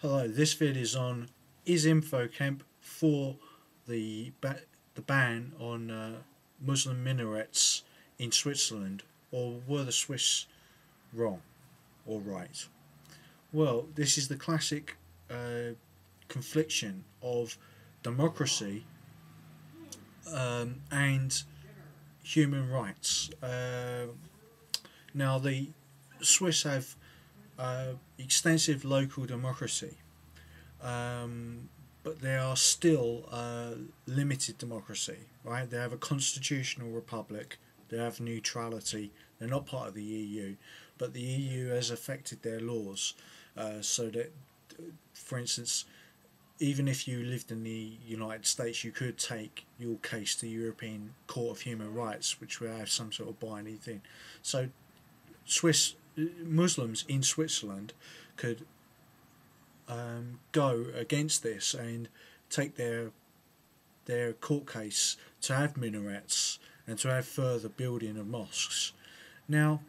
Hello, this vid is on is Infokemp for the ban on Muslim minarets in Switzerland, or were the Swiss wrong or right? Well, this is the classic confliction of democracy and human rights. Now, the Swiss have extensive local democracy, but they are still limited democracy, right? They have a constitutional republic, they have neutrality, they're not part of the EU, but the EU has affected their laws so that, for instance, even if you lived in the United States, you could take your case to the European Court of Human Rights, which will have some sort of binding thing. So Swiss Muslims in Switzerland could go against this and take their court case to have minarets and to have further building of mosques. Now,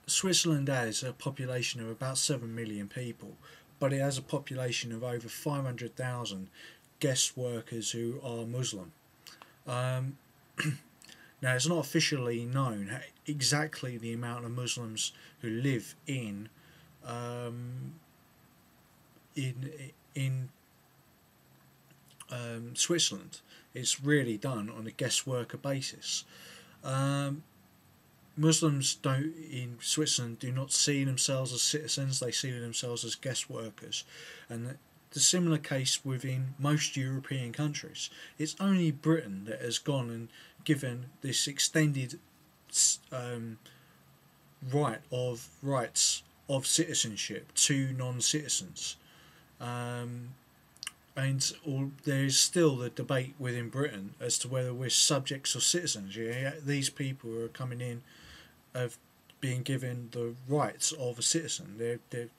Switzerland has a population of about 7 million people, but it has a population of over 500,000 guest workers who are Muslim. Now, it's not officially known exactly the amount of Muslims who live in Switzerland. It's really done on a guest worker basis. Muslims in Switzerland do not see themselves as citizens; they see themselves as guest workers, and the similar case within most European countries. It's only Britain that has gone and given this extended rights of citizenship to non-citizens, and there is still the debate within Britain as to whether we're subjects or citizens. Yeah, these people who are coming in have been given the rights of a citizen. Their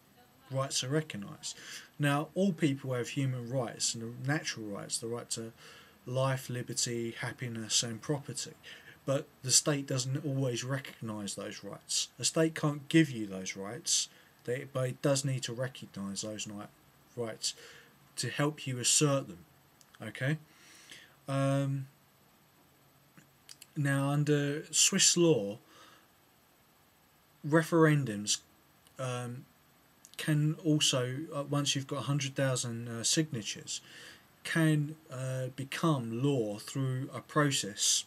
rights are recognised. Now, all people have human rights and natural rights, the right to life, liberty, happiness and property. But the state doesn't always recognise those rights. A state can't give you those rights, but it does need to recognise those rights to help you assert them. Okay? Now, under Swiss law, referendums can also, once you've got 100,000 signatures, can become law through a process.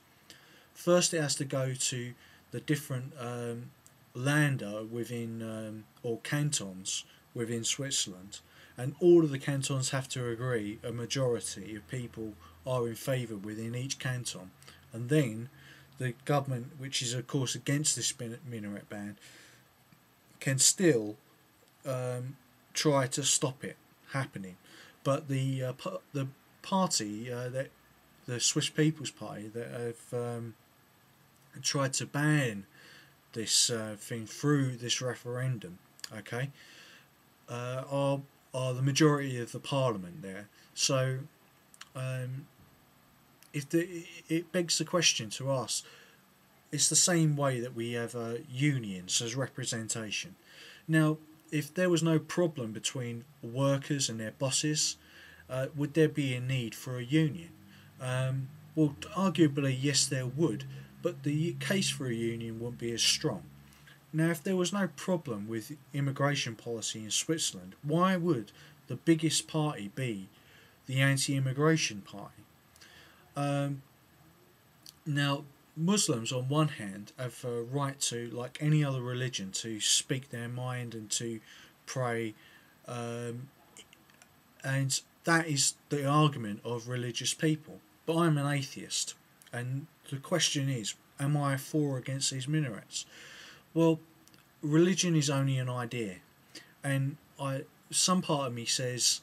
First, it has to go to the different Länder within or cantons within Switzerland, and all of the cantons have to agree. A majority of people are in favour within each canton, and then the government, which is of course against this minaret ban, can still try to stop it happening. But the party, the Swiss People's Party, that have tried to ban this thing through this referendum, okay, are the majority of the parliament there. So it begs the question to ask. It's the same way that we have unions as representation. Now, if there was no problem between workers and their bosses, would there be a need for a union? Well, arguably yes there would, but the case for a union wouldn't be as strong. Now, if there was no problem with immigration policy in Switzerland, why would the biggest party be the anti-immigration party? Now, Muslims on one hand have a right to, like any other religion, to speak their mind and to pray, and that is the argument of religious people. But I'm an atheist, and the question is, am I for or against these minarets? Well, religion is only an idea, and some part of me says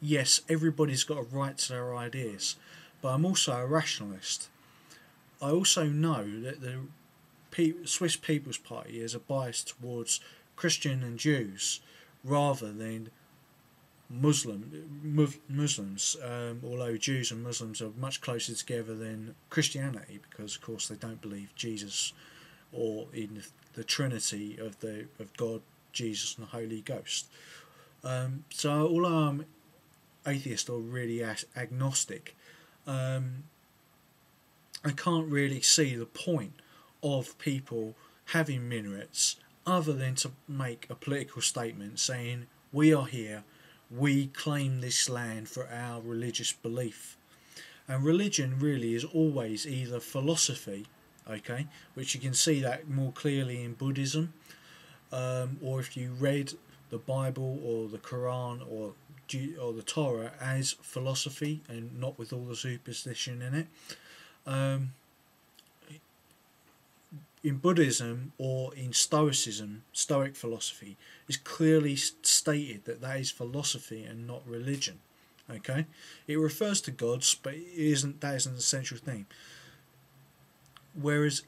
yes, everybody's got a right to their ideas, but I'm also a rationalist. I also know that the Swiss People's Party has a bias towards Christian and Jews rather than Muslims, although Jews and Muslims are much closer together than Christianity, because of course they don't believe Jesus or in the Trinity of God, Jesus and the Holy Ghost. So although I'm atheist or really agnostic, I can't really see the point of people having minarets other than to make a political statement saying we are here, we claim this land for our religious belief. And religion really is always either philosophy, okay, which you can see that more clearly in Buddhism, or if you read the Bible or the Quran or the Torah as philosophy and not with all the superstition in it. Um, in Buddhism or in Stoicism, Stoic philosophy, is clearly stated that that is philosophy and not religion. Okay, it refers to gods, but that isn't an essential thing. Whereas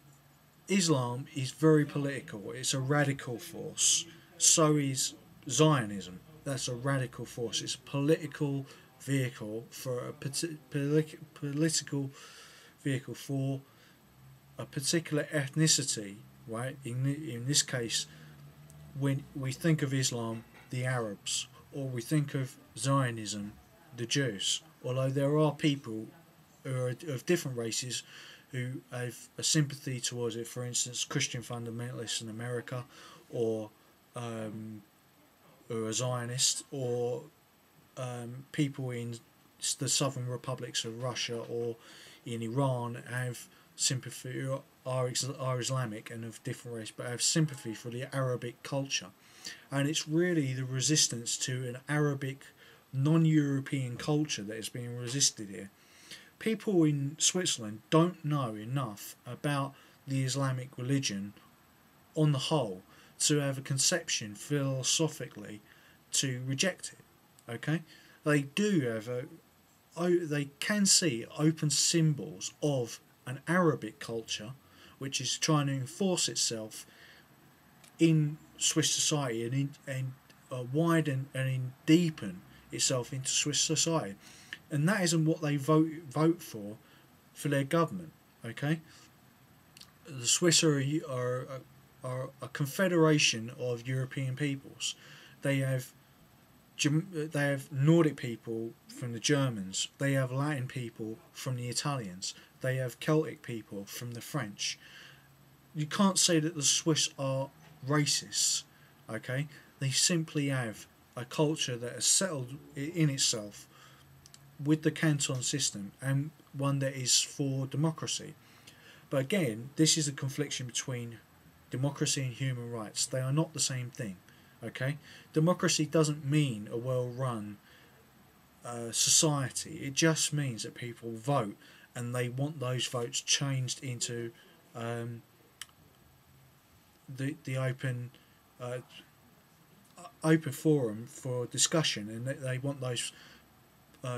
Islam is very political; it's a radical force. So is Zionism. That's a radical force. It's a political vehicle for a political vehicle for a particular ethnicity, right? In this case, when we think of Islam, the Arabs, or we think of Zionism, the Jews. Although there are people who are of different races who have a sympathy towards it. For instance, Christian fundamentalists in America, or who are Zionists, or people in the southern republics of Russia or in Iran have sympathy, are Islamic and of different race, but have sympathy for the Arabic culture. And it's really the resistance to an Arabic non-European culture that is being resisted here. People in Switzerland don't know enough about the Islamic religion on the whole to have a conception philosophically to reject it. Okay, they do have they can see open symbols of an Arabic culture which is trying to enforce itself in Swiss society and widen and deepen itself into Swiss society, and that isn't what they vote for their government. Okay, the Swiss are a confederation of European peoples. They have Nordic people from the Germans. They have Latin people from the Italians. They have Celtic people from the French. You can't say that the Swiss are racists. Okay, they simply have a culture that has settled in itself with the canton system, and one that is for democracy. But again, this is a confliction between democracy and human rights. They are not the same thing. Okay, democracy doesn't mean a well-run society. It just means that people vote, and they want those votes changed into the open forum for discussion, and they want those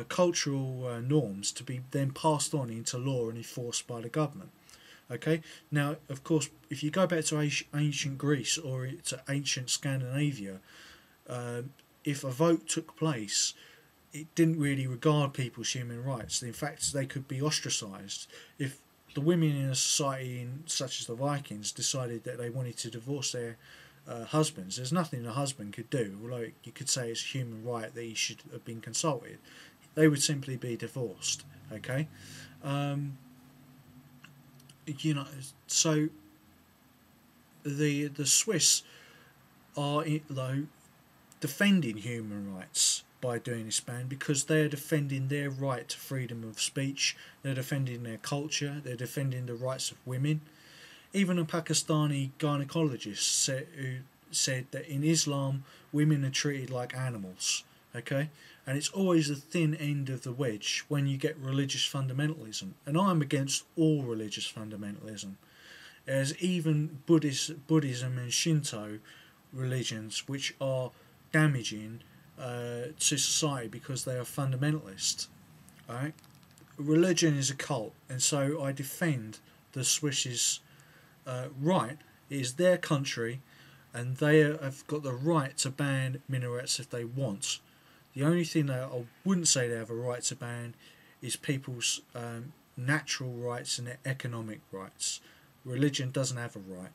cultural norms to be then passed on into law and enforced by the government. Okay, now of course, if you go back to ancient Greece or to ancient Scandinavia, if a vote took place, it didn't really regard people's human rights. In fact, they could be ostracised. If the women in a society such as the Vikings decided that they wanted to divorce their husbands, there's nothing the husband could do, although you could say it's a human right that he should have been consulted. They would simply be divorced. Okay, so the Swiss are though defending human rights by doing this ban, because they're defending their right to freedom of speech, they're defending their culture, they're defending the rights of women. Even a Pakistani gynecologist who said that in Islam women are treated like animals. Okay, and it's always the thin end of the wedge when you get religious fundamentalism, and I'm against all religious fundamentalism, as even Buddhism and Shinto religions, which are damaging to society because they are fundamentalist. Right? Religion is a cult, and so I defend the Swiss's right. It is their country, and they have got the right to ban minarets if they want. The only thing that I wouldn't say they have a right to ban is people's natural rights and their economic rights. Religion doesn't have a right.